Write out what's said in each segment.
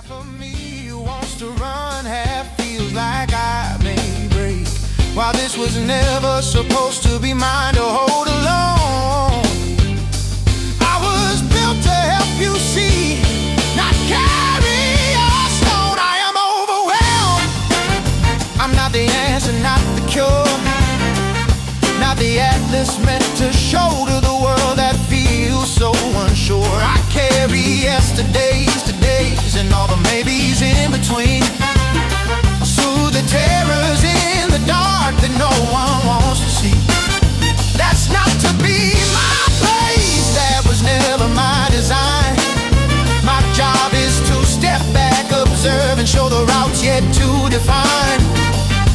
Half of me wants to run, half feels like I may break. While this was never supposed to be mine to hold alone, I was built to help you see, not carry your stone. I am overwhelmed. I'm not the answer, not the cure, not the atlas meant to show to the world that feels so unsure. I carry yesterdays, todays, and all the maybes in between. Soothe the terrors in the dark that no one wants to see. That's not to be my place, that was never my design. My job is to step back, observe, and show the routes yet to define.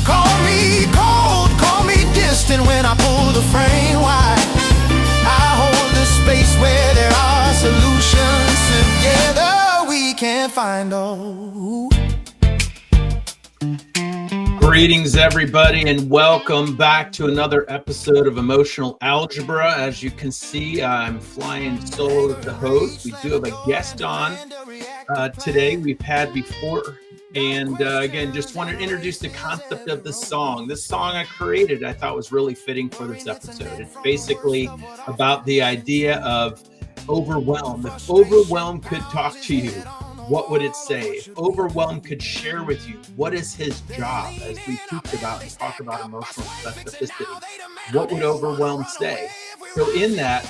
Call me cold, call me distant when I pull the frame wide. I hold the space where there are solutions. Together we can find all. Greetings, everybody, and welcome back to another episode of Emotional Algebra. As you can see, I'm flying solo as the host. We do have a guest on today we've had before. And again, just want to introduce the concept of the song. This song I created, I thought was really fitting for this episode. It's basically about the idea of overwhelm. If overwhelm could talk to you, what would it say? If overwhelm could share with you, what is his job? As we teach about and talk about emotional specificity, what would overwhelm say? So in that,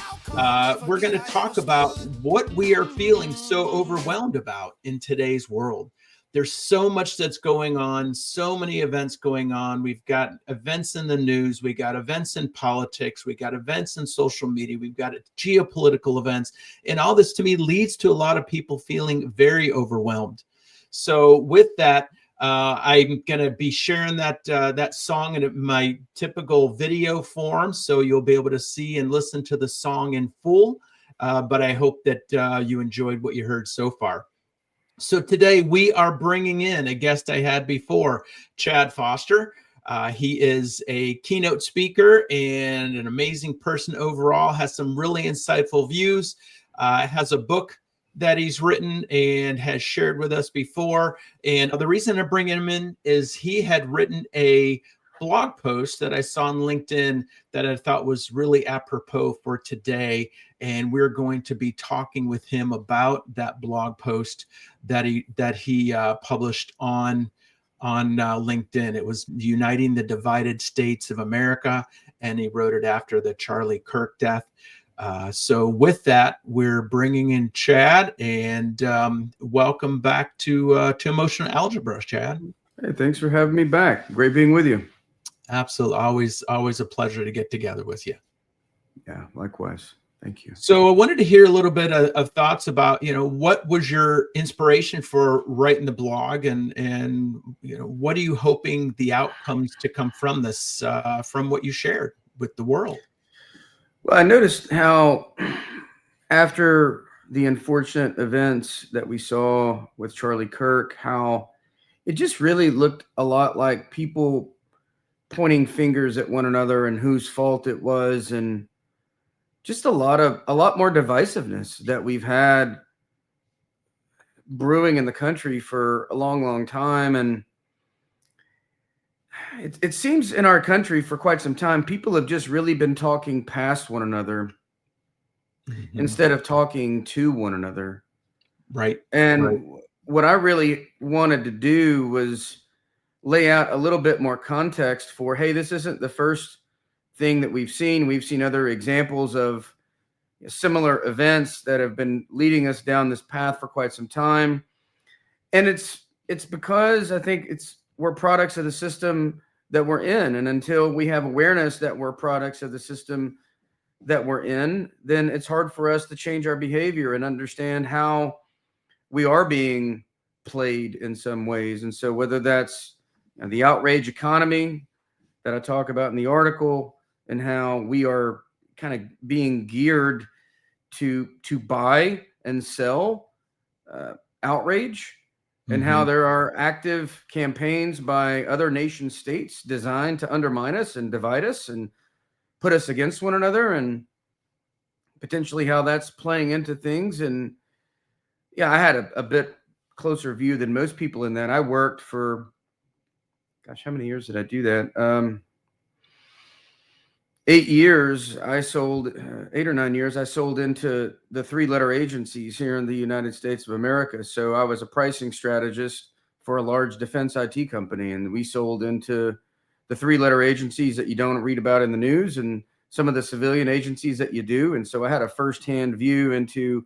we're going to talk about what we are feeling so overwhelmed about in today's world. There's so much that's going on, so many events going on. We've got events in the news. We got events in politics. We got events in social media. We've got geopolitical events. And all this to me leads to a lot of people feeling very overwhelmed. So with that, I'm going to be sharing that song in my typical video form. So you'll be able to see and listen to the song in full. But I hope that you enjoyed what you heard so far. So today we are bringing in a guest I had before, Chad Foster. He is a keynote speaker and an amazing person overall, has some really insightful views, has a book that he's written and has shared with us before. And the reason I bring him in is he had written a blog post that I saw on LinkedIn that I thought was really apropos for today. And we're going to be talking with him about that blog post that he published on LinkedIn. It was Uniting the Divided States of America, and he wrote it after the Charlie Kirk death. So with that, we're bringing in Chad, and welcome back to Emotional Algebra, Chad. Hey, thanks for having me back. Great being with you. Absolutely. Always a pleasure to get together with you. Yeah, likewise. Thank you. So I wanted to hear a little bit of thoughts about, what was your inspiration for writing the blog, and what are you hoping the outcomes to come from this, from what you shared with the world? Well, I noticed how after the unfortunate events that we saw with Charlie Kirk, how it just really looked a lot like people pointing fingers at one another and whose fault it was, and just a lot more divisiveness that we've had brewing in the country for a long, long time. And it seems in our country for quite some time, people have just really been talking past one another instead of talking to one another. Right. And what I really wanted to do was lay out a little bit more context for, hey, this isn't the first thing that we've seen. We've seen other examples of similar events that have been leading us down this path for quite some time. And it's because I think we're products of the system that we're in. And until we have awareness that we're products of the system that we're in, then it's hard for us to change our behavior and understand how we are being played in some ways. And so whether that's the outrage economy that I talk about in the article, and how we are kind of being geared to buy and sell outrage, and how there are active campaigns by other nation states designed to undermine us and divide us and put us against one another, and potentially how that's playing into things. And yeah, I had a bit closer view than most people in that I worked for, gosh, how many years did I do that? 8 years. I sold 8 or 9 years. I sold into the 3-letter agencies here in the United States of America. So I was a pricing strategist for a large defense IT company, and we sold into the 3-letter agencies that you don't read about in the news and some of the civilian agencies that you do. And so I had a firsthand view into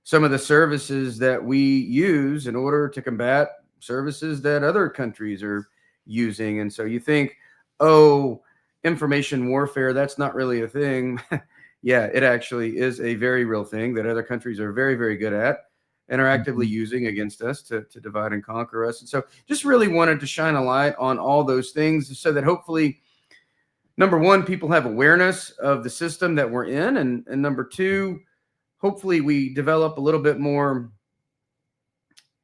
some of the services that we use in order to combat services that other countries are using. And so you think, oh, information warfare, that's not really a thing. Yeah, it actually is a very real thing that other countries are very, very good at and are actively using against us to divide and conquer us. And so just really wanted to shine a light on all those things so that hopefully, number one, people have awareness of the system that we're in. And number two, hopefully we develop a little bit more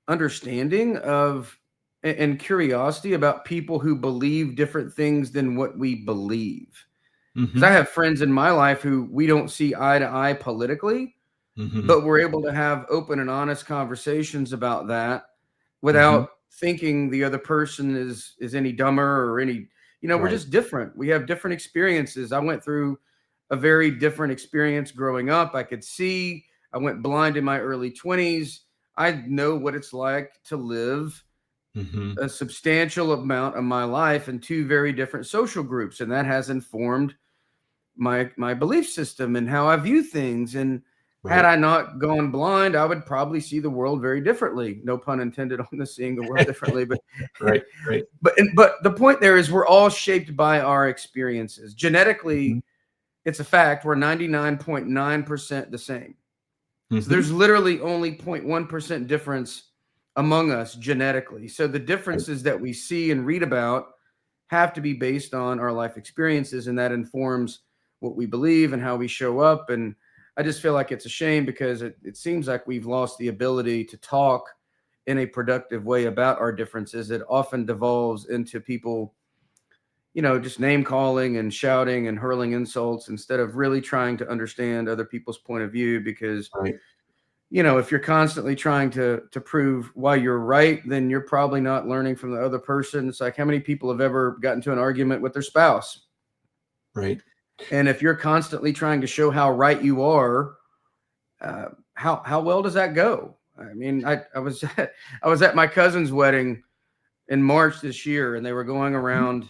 understanding of and curiosity about people who believe different things than what we believe. Because I have friends in my life who we don't see eye to eye politically, but we're able to have open and honest conversations about that without thinking the other person is any dumber or any, we're just different. We have different experiences. I went through a very different experience growing up. I could see. I went blind in my early 20s. I know what it's like to live a substantial amount of my life in 2 very different social groups. And that has informed my belief system and how I view things. And had I not gone blind, I would probably see the world very differently. No pun intended on the seeing the world differently, but But the point there is we're all shaped by our experiences. Genetically, it's a fact. We're 99.9% the same. So there's literally only 0.1% difference among us genetically. So the differences that we see and read about have to be based on our life experiences, and that informs what we believe and how we show up. And I just feel like it's a shame because it seems like we've lost the ability to talk in a productive way about our differences. It often devolves into people, just name calling and shouting and hurling insults instead of really trying to understand other people's point of view. Because if you're constantly trying to prove why you're right, then you're probably not learning from the other person. It's like, how many people have ever gotten into an argument with their spouse? Right. And if you're constantly trying to show how right you are, how well does that go? I mean, I was at my cousin's wedding in March this year, and they were going around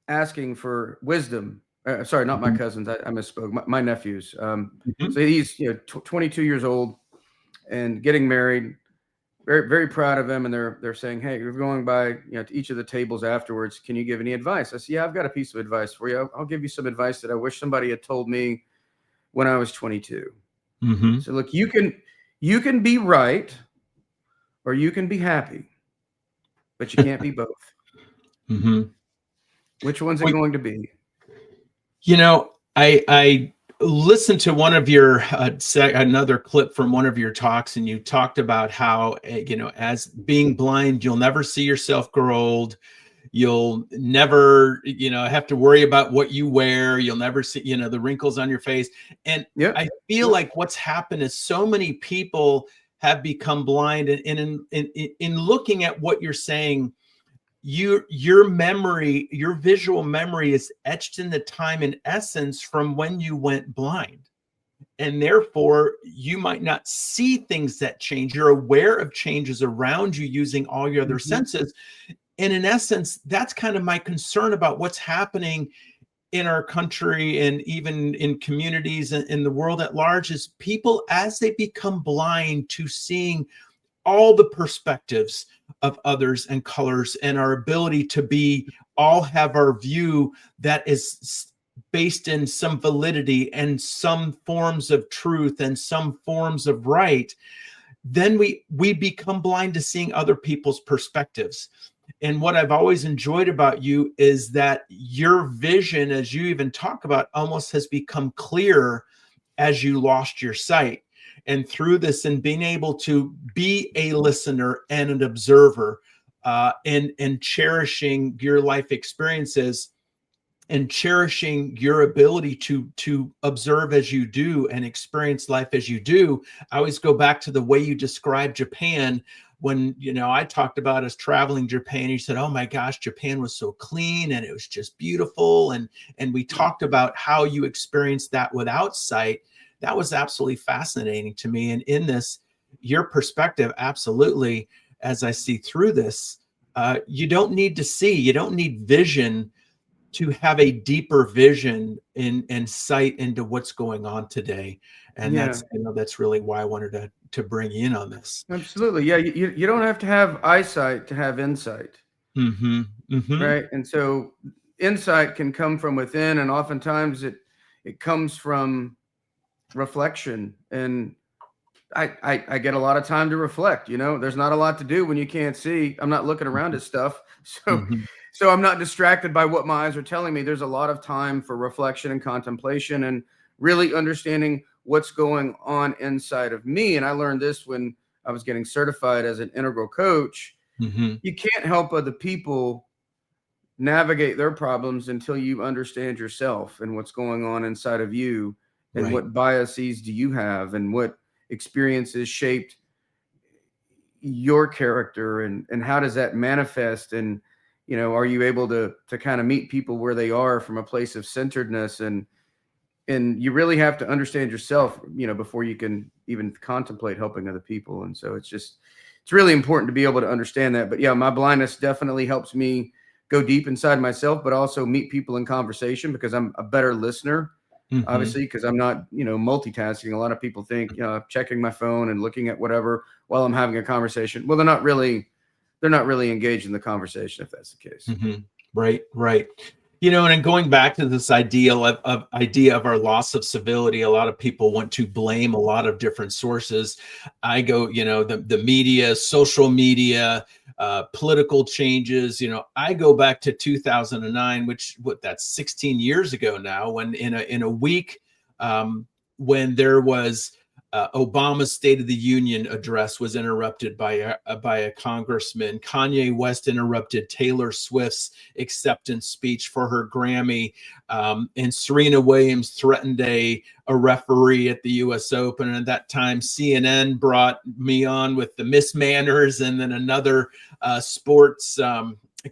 asking for wisdom. Sorry, not my cousins. I misspoke. My nephews. So he's 22 years old and getting married. Very, very proud of him. And they're saying, hey, you're going by to each of the tables afterwards. Can you give any advice? I said, yeah, I've got a piece of advice for you. I'll give you some advice that I wish somebody had told me when I was 22. So look, you can be right or you can be happy, but you can't be both. Which one's it going to be? I listened to one of your another clip from one of your talks, and you talked about how as being blind, you'll never see yourself grow old. You'll never have to worry about what you wear. You'll never see the wrinkles on your face. And I feel like what's happened is so many people have become blind, and in looking at what you're saying, your memory, your visual memory is etched in the time and essence from when you went blind. And therefore, you might not see things that change. You're aware of changes around you using all your other senses. And in essence, that's kind of my concern about what's happening in our country and even in communities and in the world at large is people, as they become blind to seeing all the perspectives of others and colors and our ability to all have our view that is based in some validity and some forms of truth and some forms of right, then we become blind to seeing other people's perspectives. And what I've always enjoyed about you is that your vision, as you even talk about, almost has become clearer as you lost your sight. And through this and being able to be a listener and an observer and cherishing your life experiences, and cherishing your ability to observe as you do and experience life as you do. I always go back to the way you describe Japan. When, I talked about us traveling Japan, you said, oh my gosh, Japan was so clean and it was just beautiful. And we talked about how you experienced that without sight. That was absolutely fascinating to me. And in this, your perspective, absolutely, as I see through this, you don't need to see, you don't need vision to have a deeper vision and sight into what's going on today. And that's really why I wanted to bring you in on this. Absolutely. Yeah. You don't have to have eyesight to have insight. Mm-hmm. Mm-hmm. Right. And so insight can come from within, and oftentimes it comes from reflection. And I get a lot of time to reflect. There's not a lot to do when you can't see. I'm not looking around at stuff. So I'm not distracted by what my eyes are telling me. There's a lot of time for reflection and contemplation and really understanding what's going on inside of me. And I learned this when I was getting certified as an integral coach. Mm-hmm. You can't help other people navigate their problems until you understand yourself and what's going on inside of you, and what biases do you have, and what experiences shaped your character, and how does that manifest, and are you able to kind of meet people where they are from a place of centeredness, and you really have to understand yourself before you can even contemplate helping other people. And so it's really important to be able to understand that. But yeah, my blindness definitely helps me go deep inside myself, but also meet people in conversation, because I'm a better listener. Mm-hmm. Obviously, because I'm not, multitasking. A lot of people think, checking my phone and looking at whatever while I'm having a conversation. Well, they're not really engaged in the conversation, if that's the case. Mm-hmm. Right. And going back to this idea of our loss of civility, a lot of people want to blame a lot of different sources. I go, the media, social media, political changes. I go back to 2009, that's 16 years ago now, when in a week, when there was Obama's State of the Union address was interrupted by a congressman. Kanye West interrupted Taylor Swift's acceptance speech for her Grammy, and Serena Williams threatened a referee at the U.S. Open. And at that time, CNN brought me on with the Miss Manners, and then another sports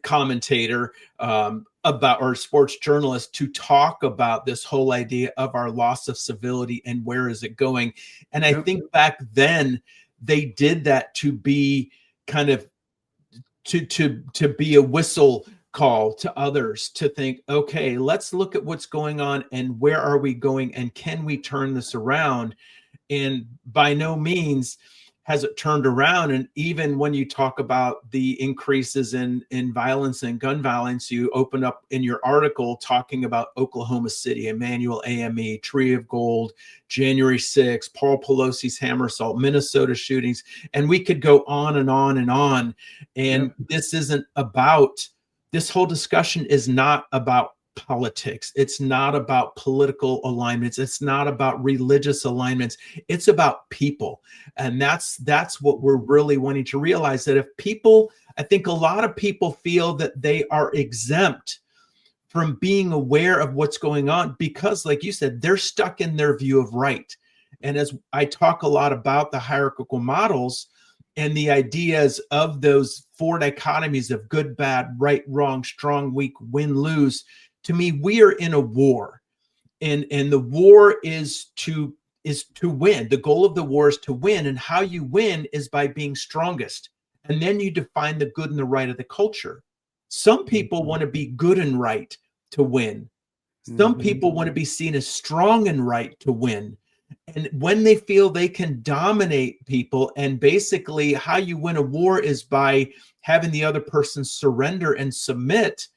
commentator or sports journalist to talk about this whole idea of our loss of civility and where is it going. And I think back then they did that to be kind of to be a whistle call to others, to think, okay, let's look at what's going on and where are we going and can we turn this around? And by no means has it turned around. And even when you talk about the increases in violence and gun violence, you open up in your article talking about Oklahoma City, Emmanuel AME, Tree of Gold, January 6th, Paul Pelosi's hammer assault, Minnesota shootings, and we could go on and on and on. And this whole discussion is not about politics. It's not about political alignments. It's not about religious alignments. It's about people. And that's what we're really wanting to realize, that if people, I think a lot of people feel that they are exempt from being aware of what's going on because, like you said, they're stuck in their view of right. And as I talk a lot about the hierarchical models and the ideas of those four dichotomies of good, bad, right, wrong, strong, weak, win, lose, to me, we are in a war, and the war is to win. The goal of the war is to win, and how you win is by being strongest. And then you define the good and the right of the culture. Some people want to be good and right to win. Some people want to be seen as strong and right to win. And when they feel they can dominate people, and basically how you win a war is by having the other person surrender and submit.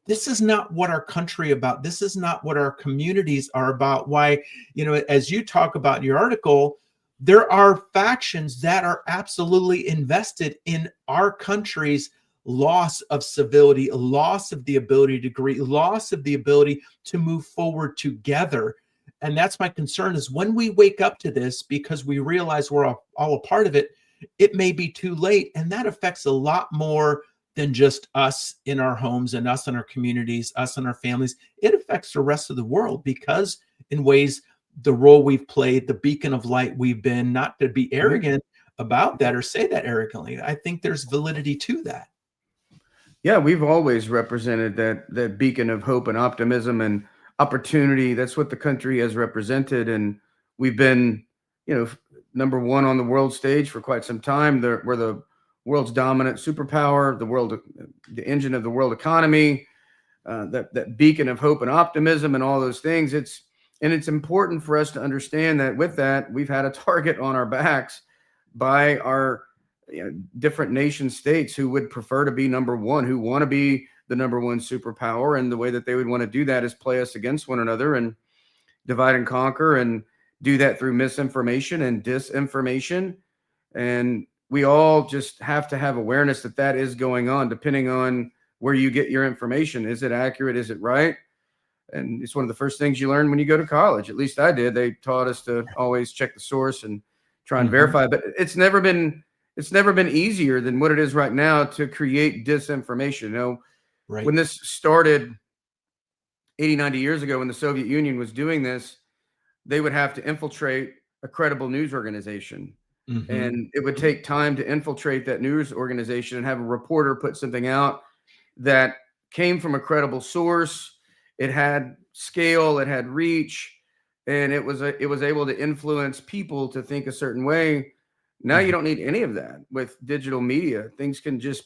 This is not what our country about. This is not what our communities are about. Why, as you talk about in your article, there are factions that are absolutely invested in our country's loss of civility, loss of the ability to agree, loss of the ability to move forward together. And that's my concern, is when we wake up to this, because we realize we're all a part of it, it may be too late. And that affects a lot more than just us in our homes and us in our communities, us and our families. It affects the rest of the world because in ways, the role we've played, the beacon of light we've been, not to be arrogant about that or say that arrogantly. I think there's validity to that. Yeah, we've always represented that beacon of hope and optimism and opportunity. That's what the country has represented. And we've been, number one on the world stage for quite some time. We're the world's dominant superpower, the engine of the world economy, that beacon of hope and optimism and all those things. It's important for us to understand that with that, we've had a target on our backs by our different nation states who would prefer to be number one, who want to be the number one superpower. And the way that they would want to do that is play us against one another and divide and conquer, and do that through misinformation and disinformation. And we all just have to have awareness that that is going on, depending on where you get your information. Is it accurate? Is it right? And it's one of the first things you learn when you go to college. At least I did. They taught us to always check the source and try and verify. But it's never been easier than what it is right now to create disinformation. Right. When this started 80, 90 years ago, when the Soviet Union was doing this, they would have to infiltrate a credible news organization. And it would take time to infiltrate that news organization and have a reporter put something out that came from a credible source. It had scale, it had reach, and it was able to influence people to think a certain way. Now you don't need any of that with digital media. Things can just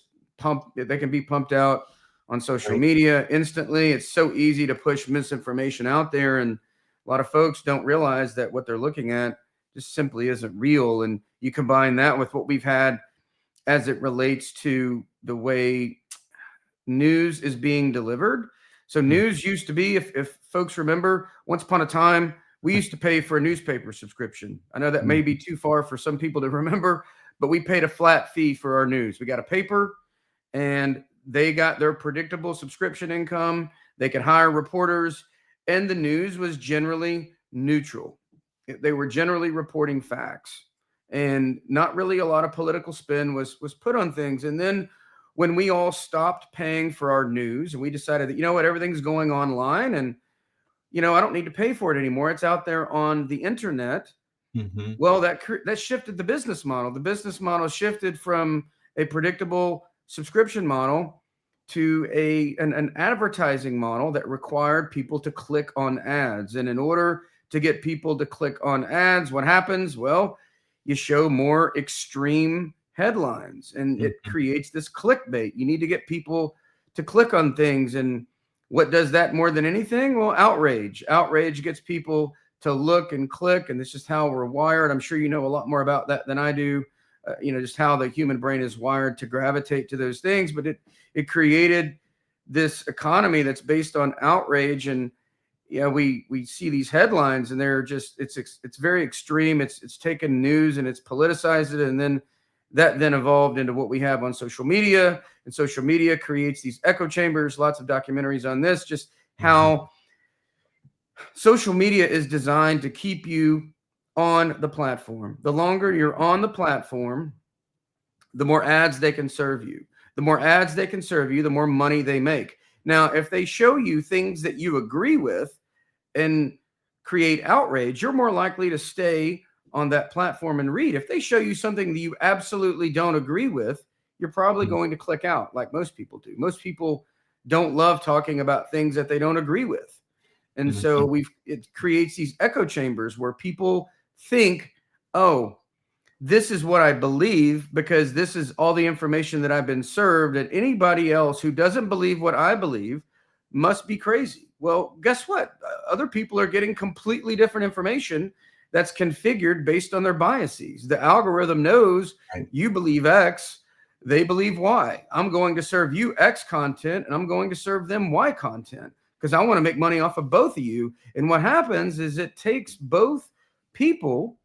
they can be pumped out on social media instantly. It's so easy to push misinformation out there, and a lot of folks don't realize that what they're looking at just simply isn't real. And you combine that with what we've had as it relates to the way news is being delivered. So news used to be, if folks remember, once upon a time, we used to pay for a newspaper subscription. I know that may be too far for some people to remember, but we paid a flat fee for our news. We got a paper, and they got their predictable subscription income. They could hire reporters, and the news was generally neutral. They were generally reporting facts, and not really a lot of political spin was put on things. And then when we all stopped paying for our news and we decided that, everything's going online, and I don't need to pay for it anymore, it's out there on the internet. Well, that shifted the business model. The business model shifted from a predictable subscription model to an advertising model that required people to click on ads. And in order to get people to click on ads, what happens? Well, you show more extreme headlines, and it creates this clickbait. You need to get people to click on things. And what does that more than anything? Well, outrage. Outrage gets people to look and click, and this is how we're wired. I'm sure you know a lot more about that than I do. Just how the human brain is wired to gravitate to those things. But it created this economy that's based on outrage. And we see these headlines, and they're just it's very extreme. It's taken news and it's politicized it, and then that evolved into what we have on social media. And social media creates these echo chambers. Lots of documentaries on this, just how social media is designed to keep you on the platform. The longer you're on the platform, the more ads they can serve you. The more ads they can serve you, the more money they make. Now, if they show you things that you agree with and create outrage, you're more likely to stay on that platform and read. If they show you something that you absolutely don't agree with, you're probably going to click out, like most people do. Most people don't love talking about things that they don't agree with. And so it creates these echo chambers where people think, oh, this is what I believe because this is all the information that I've been served, and anybody else who doesn't believe what I believe must be crazy. Well, guess what? Other people are getting completely different information that's configured based on their biases. The algorithm knows you believe X, they believe Y. I'm going to serve you X content, and I'm going to serve them Y content because I want to make money off of both of you. And what happens is it takes both people,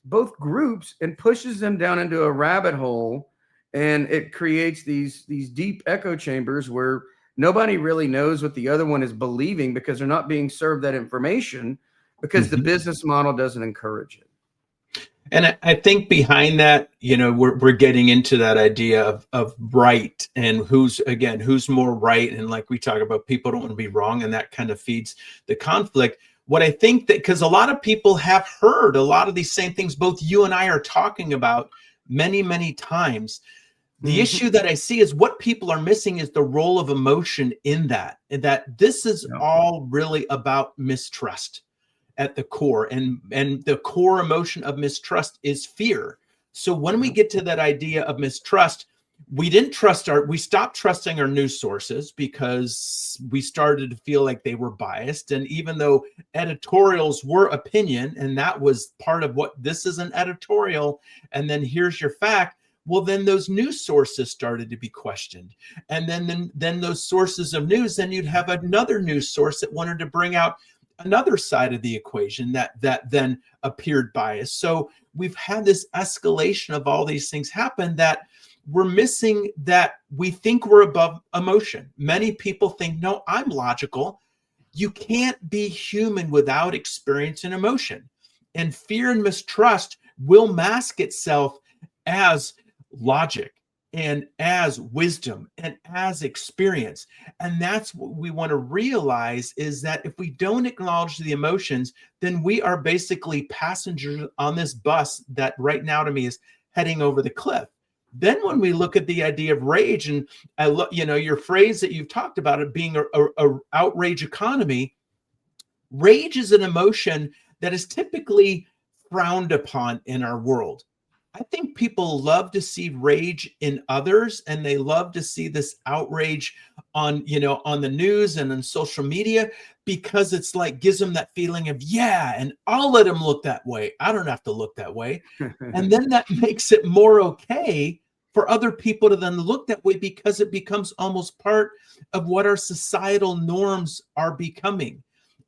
both groups, and pushes them down into a rabbit hole, and it creates these deep echo chambers where nobody really knows what the other one is believing because they're not being served that information because the business model doesn't encourage it. And I think behind that, we're getting into that idea of right and who's more right. And like we talk about, people don't want to be wrong, and that kind of feeds the conflict. What I think that, because a lot of people have heard a lot of these same things, both you and I are talking about many, many times. The issue that I see is what people are missing is the role of emotion in that, and that this is all really about mistrust at the core, and the core emotion of mistrust is fear. So when we get to that idea of mistrust, we stopped trusting our news sources because we started to feel like they were biased. And even though editorials were opinion, and that was part of what this is, an editorial, and then here's your fact, well, then those news sources started to be questioned. And then those sources of news, then you'd have another news source that wanted to bring out another side of the equation that then appeared biased. So we've had this escalation of all these things happen that we're missing, that we think we're above emotion. Many people think, no, I'm logical. You can't be human without experience and emotion. And fear and mistrust will mask itself as logic and as wisdom and as experience. And that's what we want to realize, is that if we don't acknowledge the emotions, then we are basically passengers on this bus that right now to me is heading over the cliff. Then when we look at the idea of rage, and I look, your phrase that you've talked about, it being a outrage economy, rage is an emotion that is typically frowned upon in our world. I think people love to see rage in others, and they love to see this outrage on the news and on social media, because it's like, gives them that feeling of, yeah, and I'll let them look that way. I don't have to look that way. And then that makes it more okay for other people to then look that way, because it becomes almost part of what our societal norms are becoming.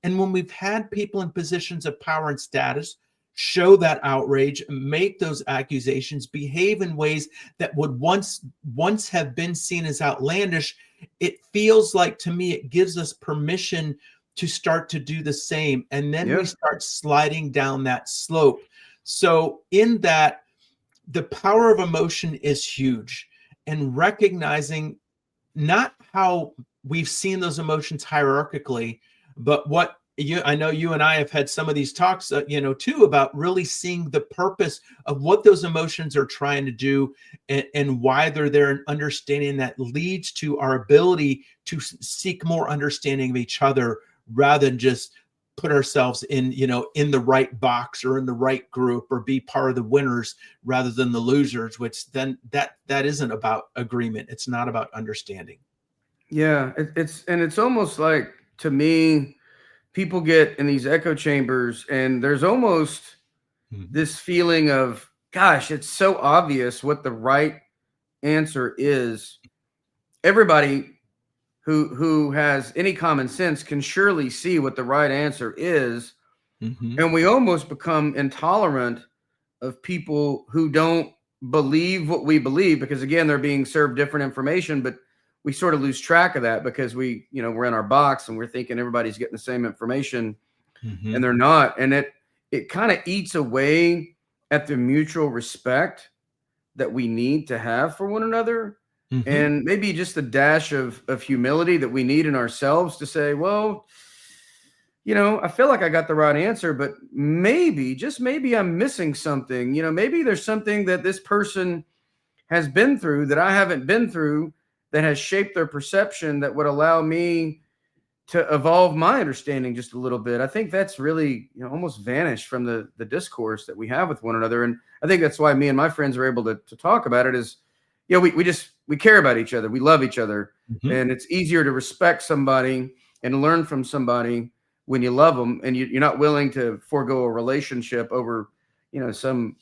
And when we've had people in positions of power and status show that outrage, make those accusations, behave in ways that would once have been seen as outlandish, it feels like, to me, it gives us permission to start to do the same. And then we start sliding down that slope. So in that, the power of emotion is huge, and recognizing not how we've seen those emotions hierarchically, but what I know you and I have had some of these talks, too, about really seeing the purpose of what those emotions are trying to do, and why they're there, and understanding that leads to our ability to seek more understanding of each other, rather than just put ourselves in the right box or in the right group, or be part of the winners rather than the losers, which then that isn't about agreement. It's not about understanding. Yeah, it's almost like, to me, people get in these echo chambers, and there's almost this feeling of, gosh, it's so obvious what the right answer is. Everybody who has any common sense can surely see what the right answer is. And we almost become intolerant of people who don't believe what we believe, because, again, they're being served different information, but we sort of lose track of that, because we're in our box and we're thinking everybody's getting the same information, and they're not. And it kind of eats away at the mutual respect that we need to have for one another. And maybe just a dash of humility that we need in ourselves to say, well, I feel like I got the right answer, but maybe, just maybe, I'm missing something. Maybe there's something that this person has been through that I haven't been through, that has shaped their perception, that would allow me to evolve my understanding just a little bit. I think that's really, almost vanished from the discourse that we have with one another. And I think that's why me and my friends are able to talk about it, is, we care about each other. We love each other. And it's easier to respect somebody and learn from somebody when you love them, and you're not willing to forego a relationship over, some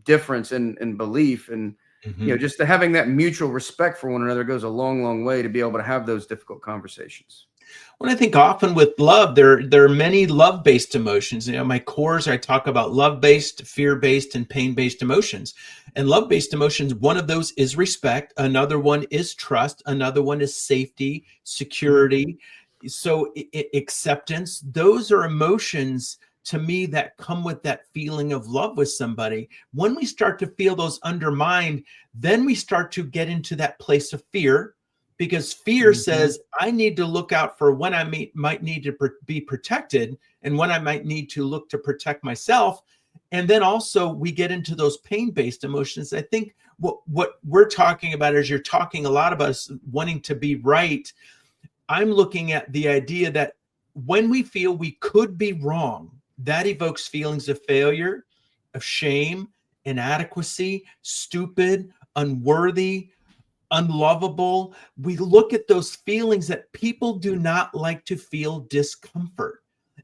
difference in belief. And, just having that mutual respect for one another goes a long, long way to be able to have those difficult conversations. Well, I think often with love, there are many love-based emotions. My course, I talk about love-based, fear-based, and pain-based emotions. And love-based emotions, one of those is respect. Another one is trust. Another one is safety, security. So acceptance. Those are emotions to me that come with that feeling of love with somebody. When we start to feel those undermined, then we start to get into that place of fear, because fear says, I need to look out for when I might need to be protected and when I might need to look to protect myself. And then also we get into those pain-based emotions. I think what we're talking about is, you're talking a lot about us wanting to be right. I'm looking at the idea that when we feel we could be wrong, that evokes feelings of failure, of shame, inadequacy, stupid, unworthy, unlovable. We look at those feelings that people do not like to feel discomfort.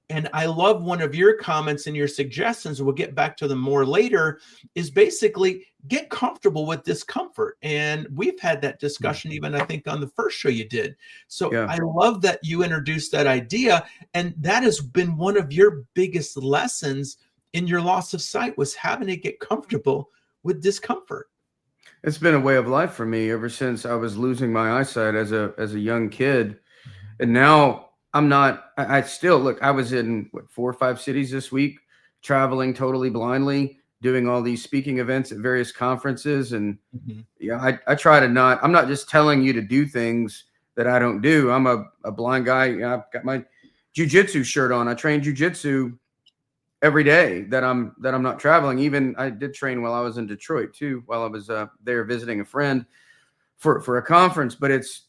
And I love one of your comments and your suggestions, we'll get back to them more later, is basically get comfortable with discomfort. And we've had that discussion even, I think, on the first show you did. So yeah. I love that you introduced that idea. And that has been one of your biggest lessons in your loss of sight, was having to get comfortable with discomfort. It's been a way of life for me ever since I was losing my eyesight as a young kid. And now I still look, I was in 4 or 5 cities this week, traveling totally blindly, doing all these speaking events at various conferences. And yeah, I try to I'm not just telling you to do things that I don't do. I'm a blind guy. I've got my jujitsu shirt on. I train jujitsu every day that I'm not traveling. Even I did train while I was in Detroit too, while I was there visiting a friend for a conference. But it's,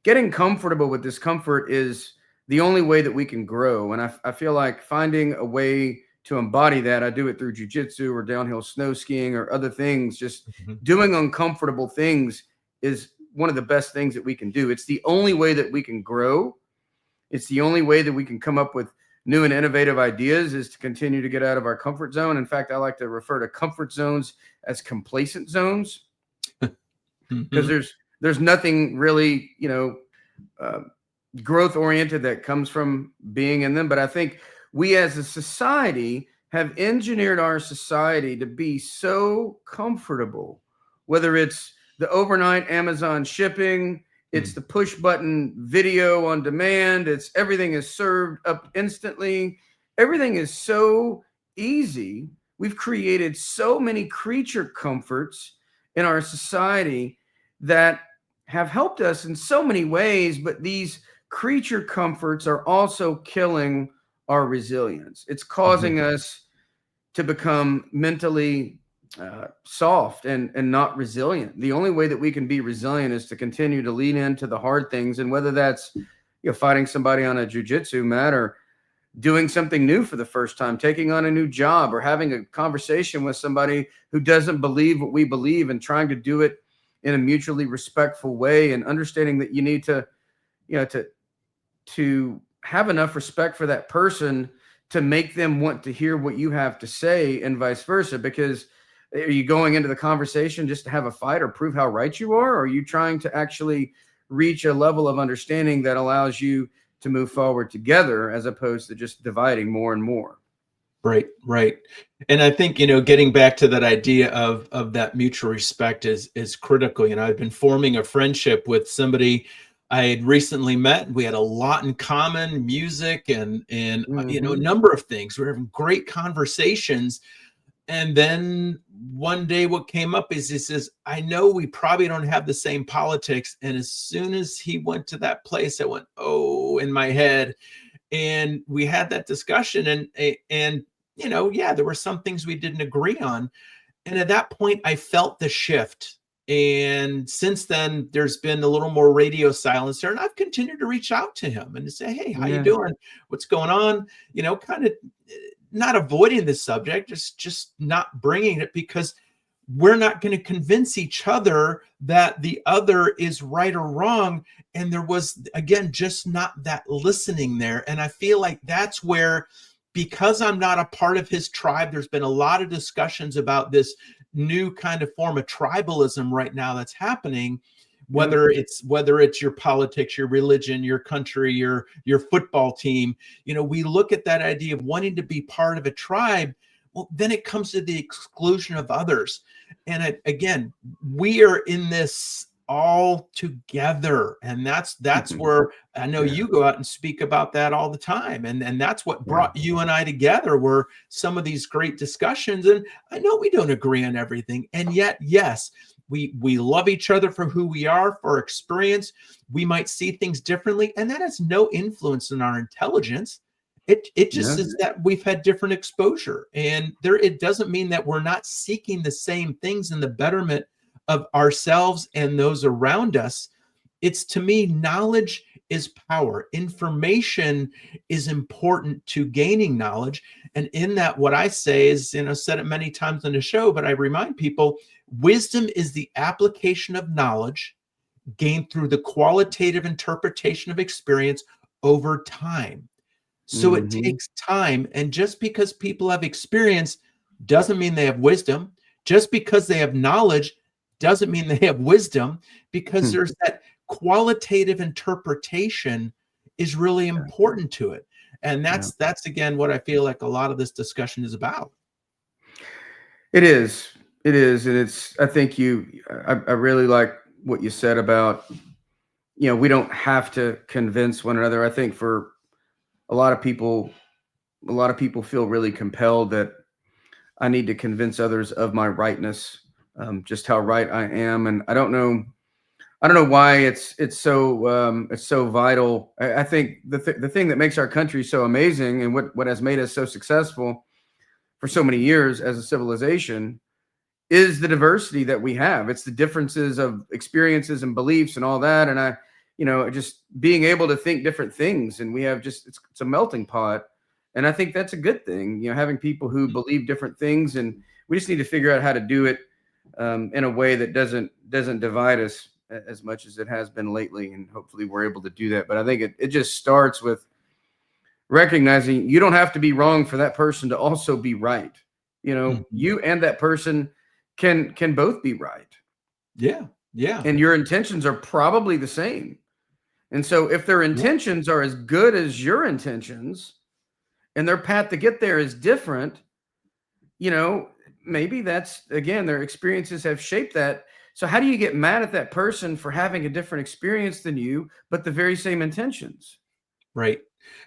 getting comfortable with discomfort is the only way that we can grow. And I feel like finding a way to embody that, I do it through jujitsu or downhill snow skiing or other things, just doing uncomfortable things is one of the best things that we can do. It's the only way that we can grow. It's the only way that we can come up with new and innovative ideas, is to continue to get out of our comfort zone. In fact, I like to refer to comfort zones as complacent zones, because there's nothing really, growth oriented that comes from being in them. But I think we as a society have engineered our society to be so comfortable, whether it's the overnight Amazon shipping, it's the push button video on demand, it's everything is served up instantly. Everything is so easy. We've created so many creature comforts in our society that have helped us in so many ways, but these creature comforts are also killing our resilience. It's causing us to become mentally soft and not resilient. The only way that we can be resilient is to continue to lean into the hard things. And whether that's fighting somebody on a jiu-jitsu mat, or doing something new for the first time, taking on a new job, or having a conversation with somebody who doesn't believe what we believe, and trying to do it in a mutually respectful way, and understanding that you need to, to have enough respect for that person to make them want to hear what you have to say, and vice versa. Because are you going into the conversation just to have a fight or prove how right you are? Or are you trying to actually reach a level of understanding that allows you to move forward together, as opposed to just dividing more and more? Right. And I think, getting back to that idea of that mutual respect is critical. I've been forming a friendship with somebody I had recently met. We had a lot in common, music and a number of things. We were having great conversations. And then one day what came up is, he says, I know we probably don't have the same politics. And as soon as he went to that place, I went, oh, in my head. And we had that discussion, and there were some things we didn't agree on. And at that point, I felt the shift. And since then, there's been a little more radio silence there. And I've continued to reach out to him and to say, hey, how you doing? What's going on? Kind of not avoiding the subject, just not bringing it, because we're not going to convince each other that the other is right or wrong. And there was, again, just not that listening there. And I feel like that's where, because I'm not a part of his tribe, there's been a lot of discussions about this new kind of form of tribalism right now that's happening, whether it's your politics, your religion, your country, your football team. We look at that idea of wanting to be part of a tribe. Well, then it comes to the exclusion of others. And again, we are in this all together. And that's where I know you go out and speak about that all the time. And that's what brought you and I together, were some of these great discussions. And I know we don't agree on everything. And yet, yes, we love each other for who we are, for our experience. We might see things differently, and that has no influence on our intelligence. It just is that we've had different exposure, and it doesn't mean that we're not seeking the same things in the betterment of ourselves and those around us. It's, to me, knowledge is power. Information is important to gaining knowledge. And in that, what I say is, said it many times on the show, but I remind people, wisdom is the application of knowledge gained through the qualitative interpretation of experience over time. So it takes time. And just because people have experience doesn't mean they have wisdom. Just because they have knowledge doesn't mean they have wisdom, because there's that qualitative interpretation is really important to it. And that's again what I feel like a lot of this discussion is about. It is. And it's, I think I really like what you said about, we don't have to convince one another. I think for a lot of people feel really compelled that I need to convince others of my rightness, just how right I am. And I don't know why it's so vital. I think the thing that makes our country so amazing, and what has made us so successful for so many years as a civilization, is the diversity that we have. It's the differences of experiences and beliefs and all that. And just being able to think different things, and we have it's a melting pot. And I think that's a good thing, having people who believe different things, and we just need to figure out how to do it in a way that doesn't divide us as much as it has been lately. And hopefully we're able to do that. But I think it just starts with recognizing you don't have to be wrong for that person to also be right. You and that person can both be right. Yeah. And your intentions are probably the same. And so if their intentions are as good as your intentions, and their path to get there is different, maybe that's, again, their experiences have shaped that. So how do you get mad at that person for having a different experience than you, but the very same intentions? Right.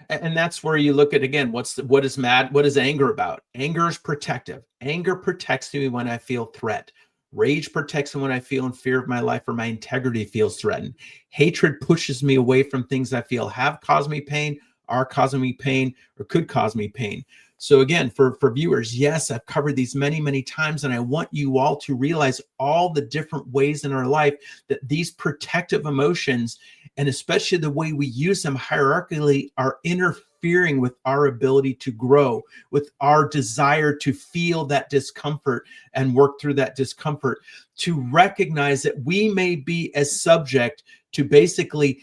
And that's where you look at, again, what is anger about? Anger is protective. Anger protects me when I feel threat. Rage protects me when I feel in fear of my life or my integrity feels threatened. Hatred pushes me away from things I feel have caused me pain, are causing me pain, or could cause me pain. So again, for viewers, yes, I've covered these many, many times, and I want you all to realize all the different ways in our life that these protective emotions, and especially the way we use them hierarchically, are interfering with our ability to grow, with our desire to feel that discomfort and work through that discomfort, to recognize that we may be as subject to basically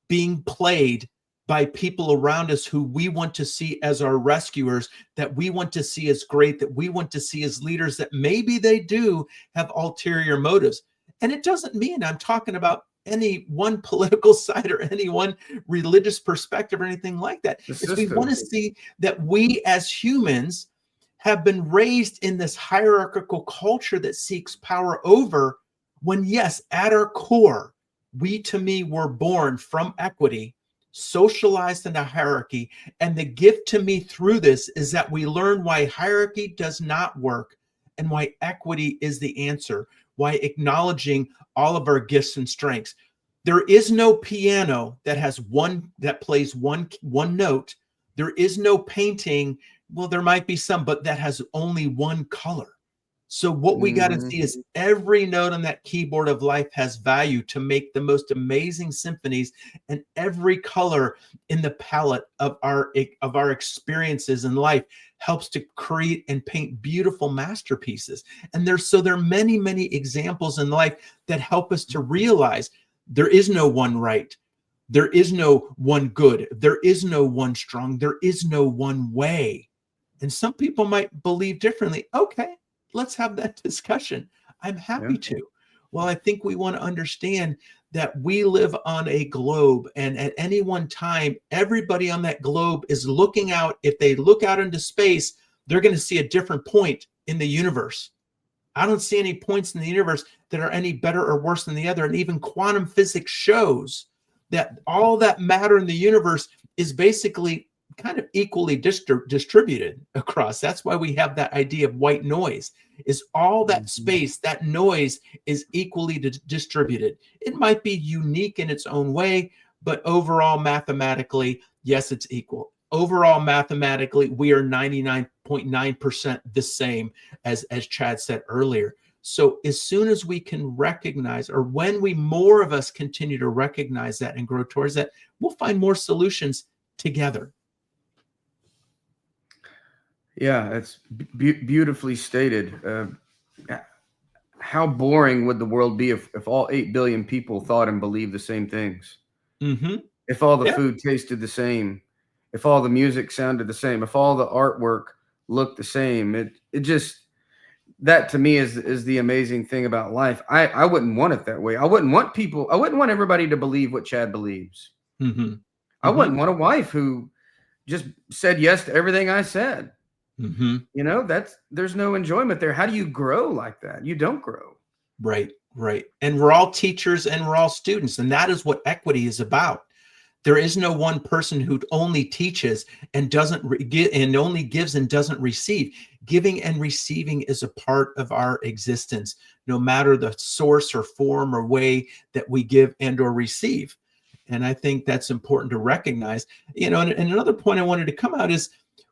being played by people around us who we want to see as our rescuers, that we want to see as great, that we want to see as leaders, that maybe they do have ulterior motives. And it doesn't mean I'm talking about any one political side or any one religious perspective or anything like that. It's we want to see that we as humans have been raised in this hierarchical culture that seeks power over, when, yes, at our core, to me, were born from equity, socialized in a hierarchy. And the gift to me through this is that we learn why hierarchy does not work and why equity is the answer, why acknowledging all of our gifts and strengths. There is no piano that plays one note. There is no painting. Well, there might be some, but that has only one color. So what we got to see is every note on that keyboard of life has value to make the most amazing symphonies, and every color in the palette of our experiences in life helps to create and paint beautiful masterpieces. And there are many, many examples in life that help us to realize there is no one right. There is no one good. There is no one strong. There is no one way. And some people might believe differently. Okay, let's have that discussion. I'm happy to. Well, I think we want to understand that we live on a globe, and at any one time, everybody on that globe is looking out. If they look out into space, they're going to see a different point in the universe. I don't see any points in the universe that are any better or worse than the other. And even quantum physics shows that all that matter in the universe is basically kind of equally distributed across. That's why we have that idea of white noise, is all that space, that noise is equally distributed. It might be unique in its own way, but overall mathematically, yes, it's equal. Overall mathematically, we are 99.9% the same, as Chad said earlier. So as soon as we can recognize, or when more of us continue to recognize that and grow towards that, we'll find more solutions together. Yeah, it's beautifully stated. How boring would the world be if all 8 billion people thought and believed the same things? Mm-hmm. If all the food tasted the same, if all the music sounded the same, if all the artwork looked the same, it just, that to me is the amazing thing about life. I wouldn't want it that way. I wouldn't want everybody to believe what Chad believes. Mm-hmm. I wouldn't want a wife who just said yes to everything I said. Mm-hmm. You know, there's no enjoyment there. How do you grow like that? You don't grow. Right. And we're all teachers and we're all students. And that is what equity is about. There is no one person who only teaches and doesn't give, and only gives and doesn't receive. Giving and receiving is a part of our existence, no matter the source or form or way that we give and or receive. And I think that's important to recognize. And another point I wanted to come out is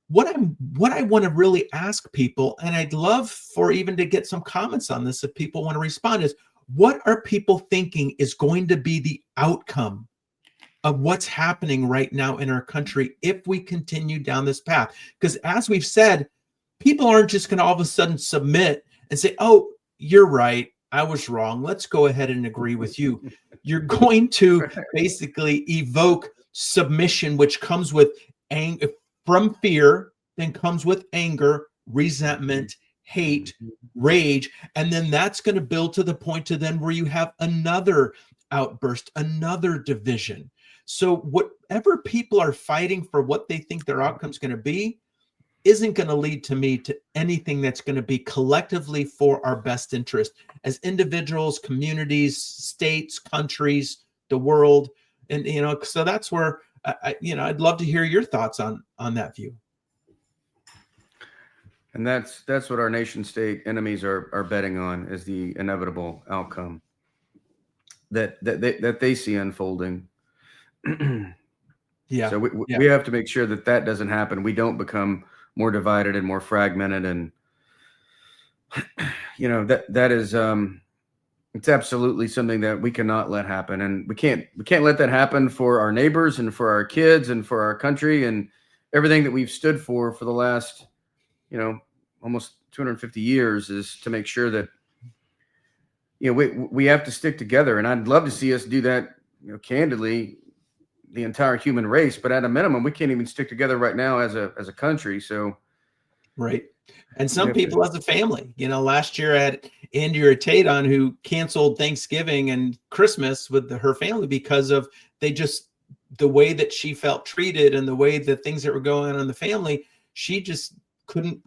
what I want to really ask people, and I'd love for even to get some comments on this if people want to respond, is what are people thinking is going to be the outcome of what's happening right now in our country if we continue down this path? Because as we've said, people aren't just going to all of a sudden submit and say, oh, you're right, I was wrong, let's go ahead and agree with you. You're going to basically evoke submission, which comes with anger from fear, then comes with anger, resentment, hate, rage, and then that's going to build to the point to then where you have another outburst, another division. So whatever people are fighting for, what they think their outcome is going to be, isn't going to lead to me to anything that's going to be collectively for our best interest as individuals, communities, states, countries, the world. And, so that's where, I'd love to hear your thoughts on that view. And that's what our nation state enemies are betting on, is the inevitable outcome that they see unfolding. Yeah. So we have to make sure that doesn't happen. We don't become more divided and more fragmented. And, that is, it's absolutely something that we cannot let happen. And we can't let that happen for our neighbors and for our kids and for our country and everything that we've stood for the last, almost 250 years, is to make sure that, we have to stick together. And I'd love to see us do that, candidly, the entire human race, but at a minimum, we can't even stick together right now as a country. So, right. And some people as a family, last year I had Andrea Tate on, who canceled Thanksgiving and Christmas with her family because of the way that she felt treated and the way the things that were going on in the family. She just couldn't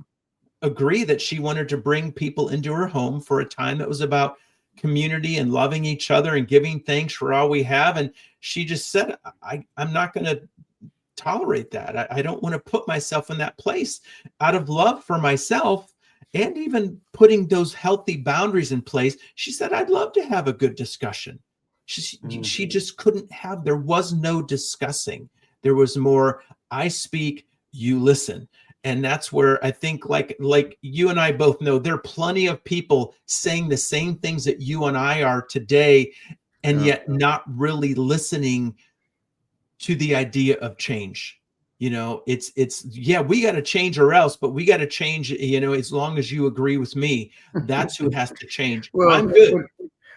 agree that she wanted to bring people into her home for a time that was about community and loving each other and giving thanks for all we have. And she just said, I'm not going to tolerate that. I don't want to put myself in that place out of love for myself, and even putting those healthy boundaries in place. She said, I'd love to have a good discussion. She just couldn't have, there was no discussing. There was more, I speak, you listen. And that's where I think, like you and I both know, there are plenty of people saying the same things that you and I are today, and yet not really listening to the idea of change. It's we got to change or else, but we got to change, as long as you agree with me. That's who has to change. Well, I'm good.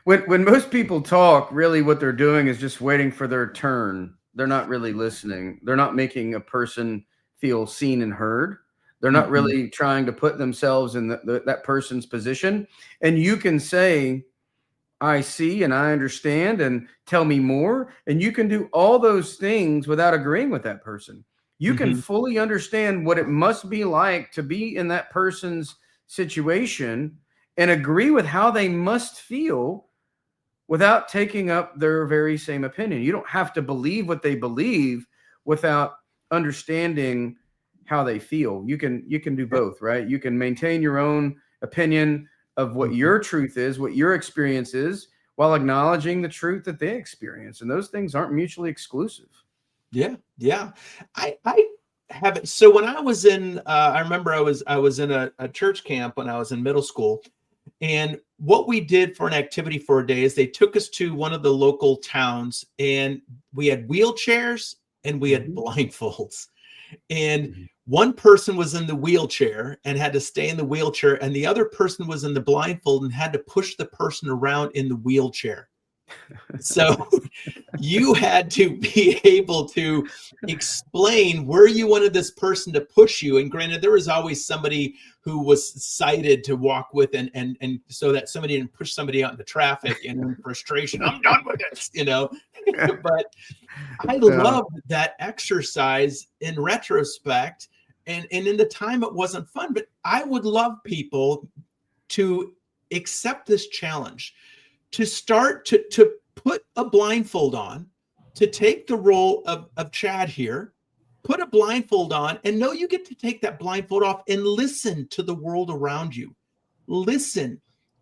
When most people talk, really what they're doing is just waiting for their turn. They're not really listening. They're not making a person feel seen and heard. They're not really trying to put themselves in that person's position. And you can say, I see and I understand, and tell me more. And you can do all those things without agreeing with that person. You can fully understand what it must be like to be in that person's situation and agree with how they must feel without taking up their very same opinion. You don't have to believe what they believe without understanding how they feel. You can do both, right? You can maintain your own opinion of what your truth is, what your experience is, while acknowledging the truth that they experience. And those things aren't mutually exclusive. Yeah. I haven't. So when I was in, I remember I was in a church camp when I was in middle school. And what we did for an activity for a day is they took us to one of the local towns, and we had wheelchairs and we had blindfolds. And one person was in the wheelchair and had to stay in the wheelchair, and the other person was in the blindfold and had to push the person around in the wheelchair. So you had to be able to explain where you wanted this person to push you. And granted, there was always somebody who was sighted to walk with, and so that somebody didn't push somebody out in the traffic and in frustration, I'm done with this, But I love that exercise in retrospect. And in the time it wasn't fun, but I would love people to accept this challenge, to start to put a blindfold on, to take the role of Chad here, put a blindfold on, and know you get to take that blindfold off and listen to the world around you. Listen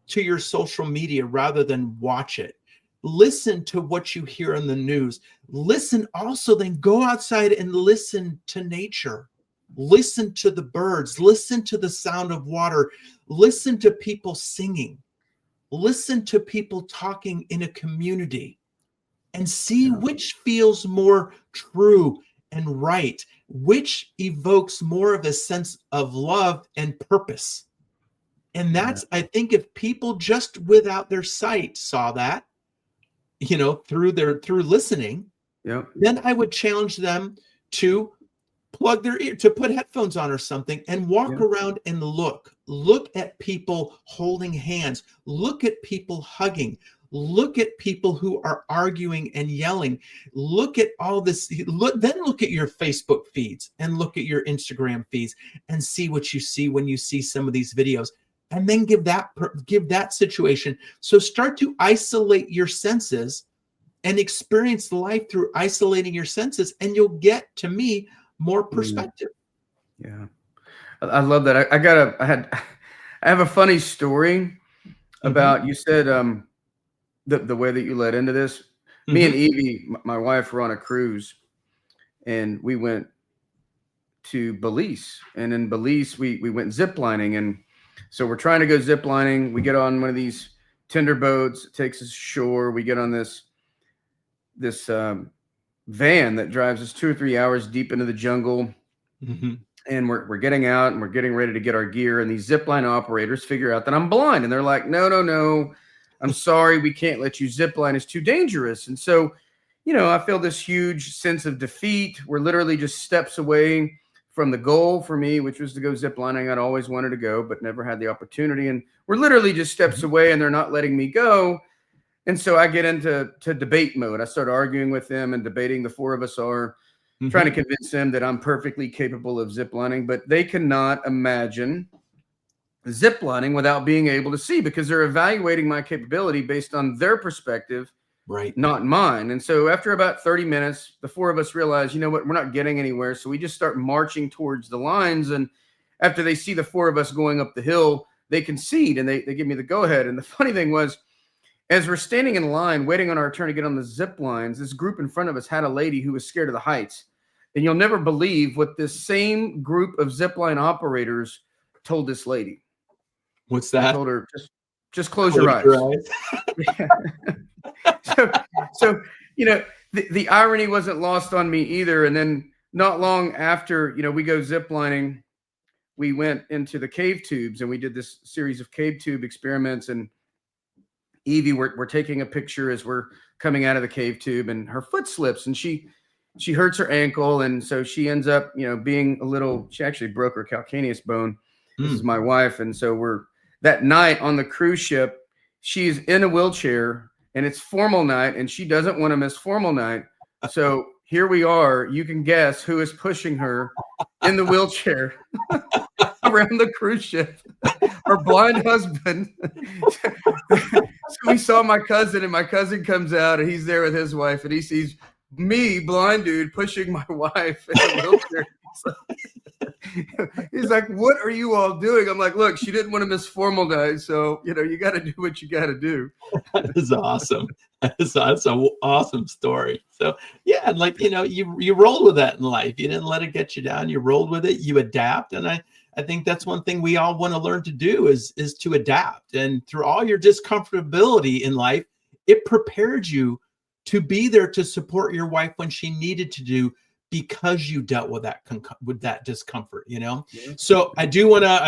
to your social media rather than watch it. Listen to what you hear in the news. Listen also, then go outside and listen to nature. Listen to the birds. Listen to the sound of water. Listen to people singing. Listen to people talking in a community, and see which feels more true and right, which evokes more of a sense of love and purpose. And that's, I think, if people just without their sight saw that, through listening, then I would challenge them to plug their ear, to put headphones on or something, and walk around and look at people holding hands, look at people hugging, look at people who are arguing and yelling, look at all this, then look at your Facebook feeds and look at your Instagram feeds and see what you see when you see some of these videos, and then give that situation. So start to isolate your senses and experience life through isolating your senses, and you'll get, to me, more perspective. Yeah. I love that. I have a funny story about, you said, the way that you led into this. Me and Evie, my wife, were on a cruise, and we went to Belize, and in Belize, we went ziplining. And so we're trying to go ziplining. We get on one of these tender boats. It takes us ashore. We get on this van that drives us 2 or 3 hours deep into the jungle. And we're getting out, and we're getting ready to get our gear. And these zipline operators figure out that I'm blind, and they're like, no, I'm sorry, we can't let you zipline. It's too dangerous. And so, I feel this huge sense of defeat. We're literally just steps away from the goal for me, which was to go ziplining. I'd always wanted to go, but never had the opportunity. And we're literally just steps away, and they're not letting me go. And so I get into debate mode. I start arguing with them and debating. The four of us are trying to convince them that I'm perfectly capable of ziplining, but they cannot imagine ziplining without being able to see, because they're evaluating my capability based on their perspective, right, not mine. And so after about 30 minutes, the four of us realize, we're not getting anywhere. So we just start marching towards the lines. And after they see the four of us going up the hill, they concede, and they give me the go ahead. And the funny thing was, as we're standing in line waiting on our turn to get on the zip lines, this group in front of us had a lady who was scared of the heights. And you'll never believe what this same group of zipline operators told this lady. What's that? I told her, just close your eyes. So the irony wasn't lost on me either. And then not long after, we go ziplining, we went into the cave tubes, and we did this series of cave tube experiments. And Evie, we're taking a picture as we're coming out of the cave tube, and her foot slips, and she hurts her ankle. And so she ends up, being she actually broke her calcaneus bone. This is my wife. And so that night on the cruise ship, she's in a wheelchair, and it's formal night, and she doesn't want to miss formal night. So here we are. You can guess who is pushing her in the wheelchair around the cruise ship. Our blind husband. So we saw my cousin, and my cousin comes out, and he's there with his wife, and he sees me, blind dude, pushing my wife in a wheelchair. He's like, what are you all doing? I'm like, look, she didn't want to miss formal night, so you got to do what you got to do. That is awesome. That's an awesome story. So yeah, like you rolled with that in life. You didn't let it get you down. You rolled with it. You adapt, and I think that's one thing we all want to learn to do is to adapt. And through all your discomfortability in life, it prepared you to be there to support your wife when she needed to do, because you dealt with that discomfort, Yeah. So I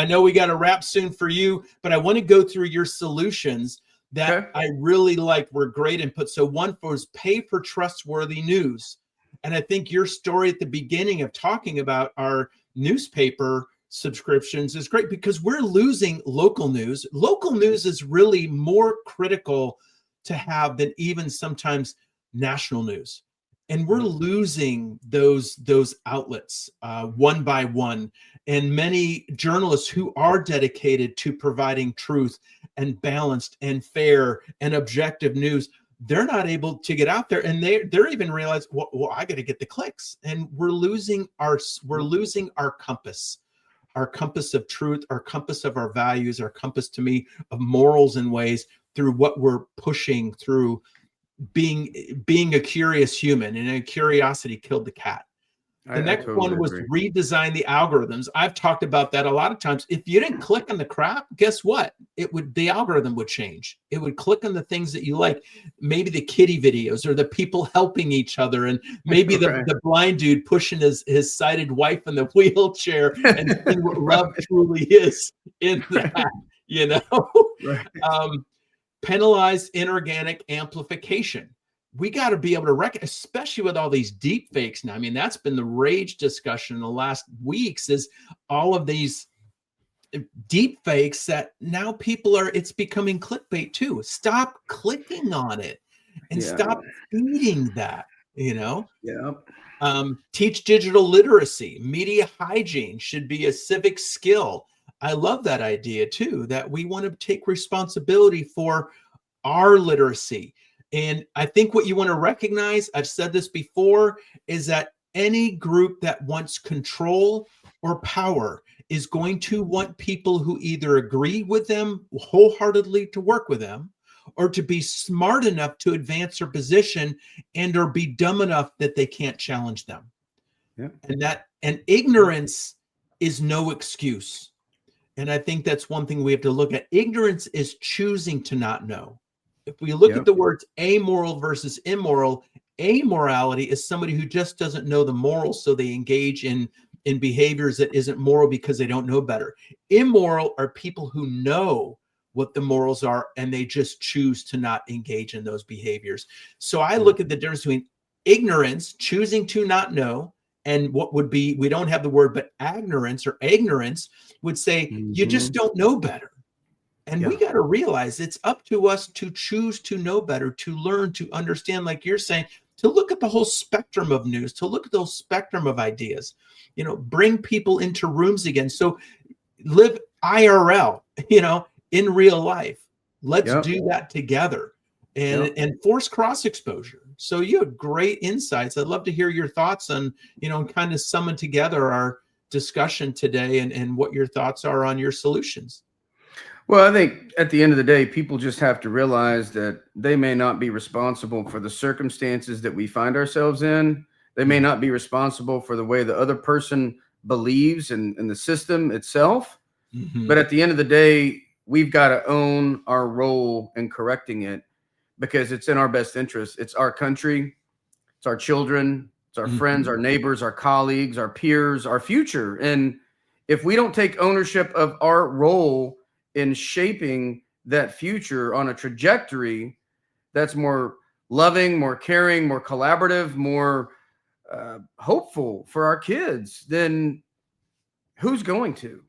know we got to wrap soon for you, but I want to go through your solutions that I really like, were great input. So one was pay for trustworthy news. And I think your story at the beginning of talking about our newspaper subscriptions is great, because we're losing local news. Local news is really more critical to have than even sometimes national news. And we're losing those outlets one by one. And many journalists who are dedicated to providing truth and balanced and fair and objective news, they're not able to get out there, and they're even realize, well, I got to get the clicks, and we're losing our compass of truth, our compass of our values, our compass, to me, of morals and ways, through what we're pushing through being a curious human, and a curiosity killed the cat. The next one was redesign the algorithms. I've talked about that a lot of times. If you didn't click on the crap, guess what? The algorithm would change. It would click on the things that you like, maybe the kitty videos or the people helping each other, and maybe the blind dude pushing his sighted wife in the wheelchair, and seeing what love truly is in that, Right. Penalize inorganic amplification. We got to be able to recognize, especially with all these deep fakes now. I mean, that's been the rage discussion in the last weeks, is all of these deep fakes that now it's becoming clickbait too. Stop clicking on it and stop feeding that, Yeah. Teach digital literacy. Media hygiene should be a civic skill. I love that idea too, that we want to take responsibility for our literacy. And I think what you want to recognize, I've said this before, is that any group that wants control or power is going to want people who either agree with them wholeheartedly to work with them, or to be smart enough to advance their position, and or be dumb enough that they can't challenge them. Yeah. And ignorance is no excuse. And I think that's one thing we have to look at. Ignorance is choosing to not know. If we look at the words amoral versus immoral, amorality is somebody who just doesn't know the morals, so they engage in behaviors that isn't moral because they don't know better. Immoral are people who know what the morals are, and they just choose to not engage in those behaviors. So I look at the difference between ignorance, choosing to not know, and what would be, we don't have the word, but ignorance would say, you just don't know better. And we got to realize it's up to us to choose to know better, to learn, to understand, like you're saying, to look at the whole spectrum of news, to look at the whole spectrum of ideas, bring people into rooms again. So live IRL, in real life. Let's do that together, and force cross exposure. So you had great insights. I'd love to hear your thoughts on, kind of summon together our discussion today, and what your thoughts are on your solutions. Well, I think at the end of the day, people just have to realize that they may not be responsible for the circumstances that we find ourselves in. They may not be responsible for the way the other person believes in the system itself. But at the end of the day, we've got to own our role in correcting it, because it's in our best interest. It's our country, it's our children, it's our friends, our neighbors, our colleagues, our peers, our future. And if we don't take ownership of our role in shaping that future on a trajectory that's more loving, more caring, more collaborative, more hopeful for our kids, then who's going to?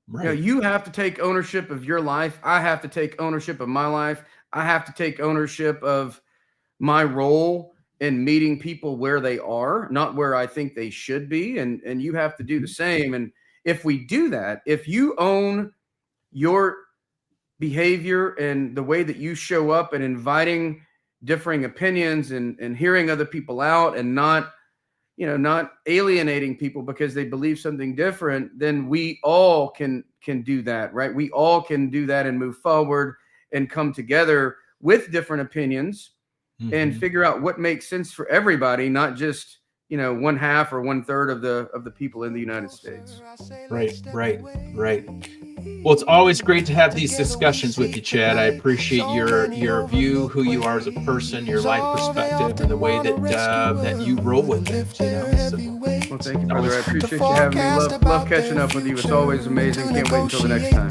Right. You have to take ownership of your life. I have to take ownership of my life. I have to take ownership of my role in meeting people where they are, not where I think they should be. And you have to do the same. And if we do that, if you own your behavior and the way that you show up and inviting differing opinions and hearing other people out and not alienating people because they believe something different, then we all can do that, right? We all can do that and move forward and come together with different opinions and figure out what makes sense for everybody, not just one half or one third of the people in the United States. Right. Well, it's always great to have these discussions with you, Chad. I appreciate your view, who you are as a person, your life perspective, and the way that you roll with it. So. Well, thank you, brother. I appreciate you having me. Love catching up with you. It's always amazing. Can't wait until the next time.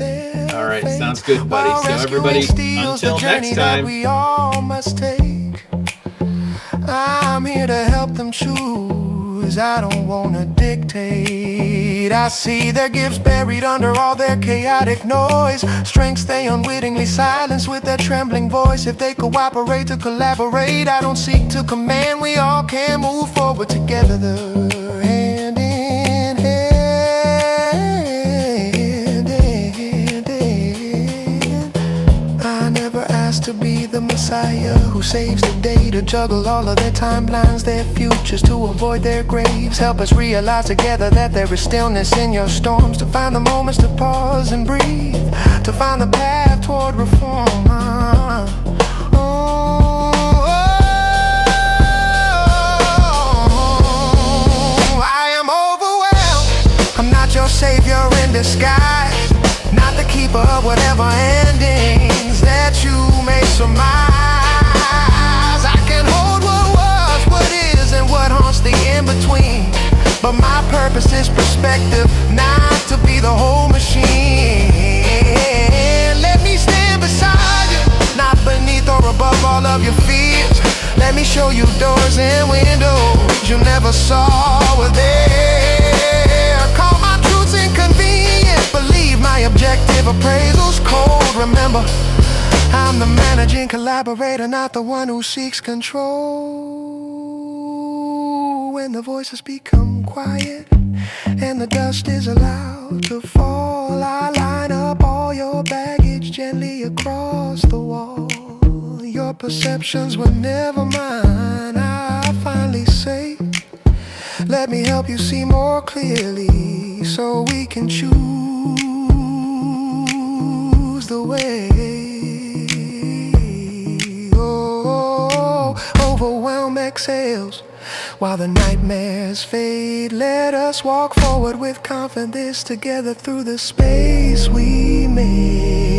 All right, sounds good, buddy. So everybody, until next time. We all must take. I'm here to help them choose. I don't wanna dictate. I see their gifts buried under all their chaotic noise. Strengths they unwittingly silence with their trembling voice. If they cooperate to collaborate, I don't seek to command. We all can move forward together, hand in hand. I never asked to be the Messiah who saves the day, to juggle all of their timelines, their futures, to avoid their graves. Help us realize together that there is stillness in your storms, to find the moments to pause and breathe, to find the path toward reform. I am overwhelmed. I'm not your savior in disguise, not the keeper of whatever endings that you may surmise. I can hold what was, what is, and what haunts the in-between, but my purpose is perspective, not to be the whole machine. Let me stand beside you, not beneath or above all of your fears. Let me show you doors and windows you never saw were there. Call my truths inconvenient, believe my objective appraisal's cold. Remember, I'm the managing collaborator, not the one who seeks control. When the voices become quiet and the dust is allowed to fall, I line up all your baggage gently across the wall. Your perceptions were never mine. I finally say, let me help you see more clearly, so we can choose the way. Overwhelm exhales while the nightmares fade. Let us walk forward with confidence together through the space we made.